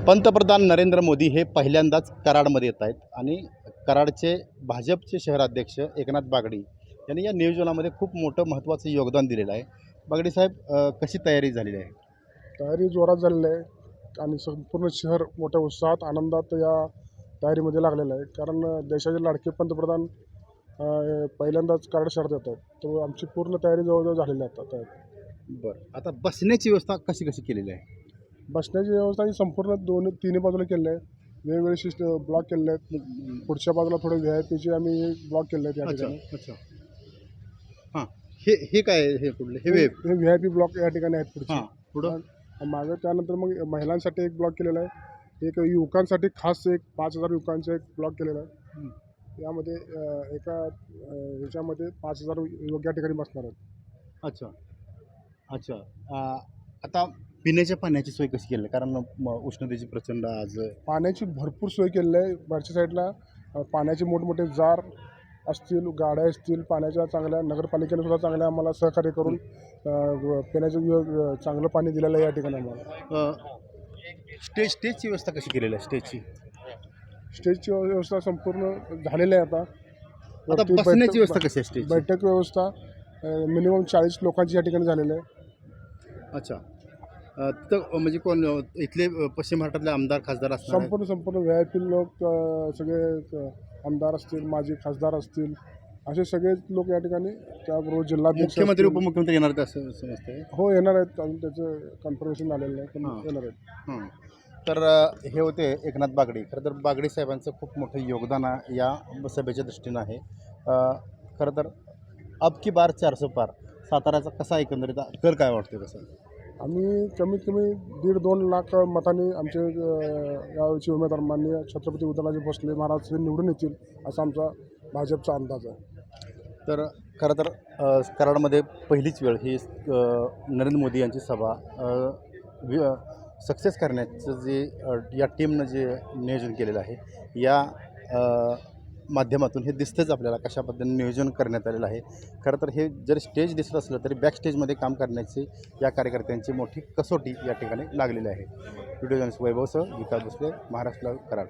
पंतप्रधान नरेंद्र मोदी हे पहिल्यांदाच कराडमध्ये येत आहेत आणि कराडचे भाजपचे शहराध्यक्ष एकनाथ बागडी यांनी या नियोजनामध्ये खूप मोठं महत्त्वाचं योगदान दिलेलं आहे. बागडी साहेब, कशी तयारी झालेली आहे? तयारी जोरात झालेली आहे आणि संपूर्ण शहर मोठ्या उत्साहात आनंदात या तयारीमध्ये लागलेलं आहे. कारण देशाचे लाडके पंतप्रधान पहिल्यांदाच कराड शहरात येत आहेत, तर आमची पूर्ण तयारी जवळजवळ झालेली आहे आता. बरं, आता बसण्याची व्यवस्था कशी कशी केलेली आहे? बसण्याची व्यवस्था ही संपूर्ण तिन्ही बाजूला केली आहे. वेगवेगळे ब्लॉक केले आहेत. पुढच्या बाजूला थोडे VIP आम्ही ब्लॉक केले आहेत या अच्छा ठिकाणी. अच्छा हां, हे काय आहे? हे कुठले हे वेब? हे VIP ब्लॉक या ठिकाणी आहेत पुढचे. हां, पुढं मागं त्यानंतर मग महिलांसाठी एक ब्लॉक केलेला आहे. एक युवकांसाठी खास एक 5,000 युवकांचा एक ब्लॉक केलेला आहे. यामध्ये एका ह्याच्यामध्ये 5,000 युवक या ठिकाणी बसणार आहेत. अच्छा अच्छा आता पिण्याच्या पाण्याची सोय कशी केली? कारण उष्णतेची प्रचंड आज पाण्याची भरपूर सोय केलेली आहे. वरच्या साईडला पाण्याचे मोठमोठे जार असतील, गाड्या असतील पाण्याच्या चांगल्या. नगरपालिकेने सुद्धा चांगल्या आम्हाला सहकार्य करून पिण्याचं चांगलं पाणी दिलेलं आहे या ठिकाणी आम्हाला. स्टेजची व्यवस्था कशी केलेली आहे? स्टेजची व्यवस्था संपूर्ण झालेली आहे. आता बसण्याची व्यवस्था कशी आहे? स्टेज बैठक व्यवस्था मिनिमम 40 लोकांची या ठिकाणी झालेली आहे. अच्छा, तर म्हणजे कोण इथले पश्चिम महाराष्ट्रातले आमदार खासदार असणार आहेत? संपूर्ण VIP लोक, सगळे आमदार असतील, माजी खासदार असतील, असे सगळेच लोक या ठिकाणी. त्याबरोबर जिल्हाध्यक्ष, मुख्यमंत्री उपमुख्यमंत्री येणार आहेत असं समजतंय? हो येणार आहेत. अजून त्याचं कन्फर्मेशन झालेलं नाही, पण येणार आहेत. तर हे होते एकनाथ बागडी. खरं तर बागडी साहेबांचं खूप मोठं योगदान या सभेच्या दृष्टीनं आहे. खरं तर अब की बार 400 पार साताऱ्याचा कसा एकंदरीत कल काय वाटतं कसं? आम्ही कमीत कमी 1.5-2 लाख मतांनी आमचे यावेळचे उमेदवार माननीय छत्रपती उदयनराजे भोसले महाराज हे निवडून येतील असा आमचा भाजपचा अंदाज आहे. तर खरं तर कराडमध्ये पहिलीच वेळ ही नरेंद्र मोदी यांची सभा सक्सेस करण्याचं जे या टीमनं जे नियोजन केलेलं आहे या माध्यमातून हे दिसतंच आपल्याला कशा पद्धतीने नियोजन करण्यात आलेलं आहे. खरं तर हे जर स्टेज दिसत असलं तरी बॅक स्टेजमध्ये काम करण्याची या कार्यकर्त्यांची मोठी कसोटी या ठिकाणी लागलेली आहे. व्हिडिओ जर्नलिस्ट वैभवसह विकास भोसले, महाराष्ट्र कराड.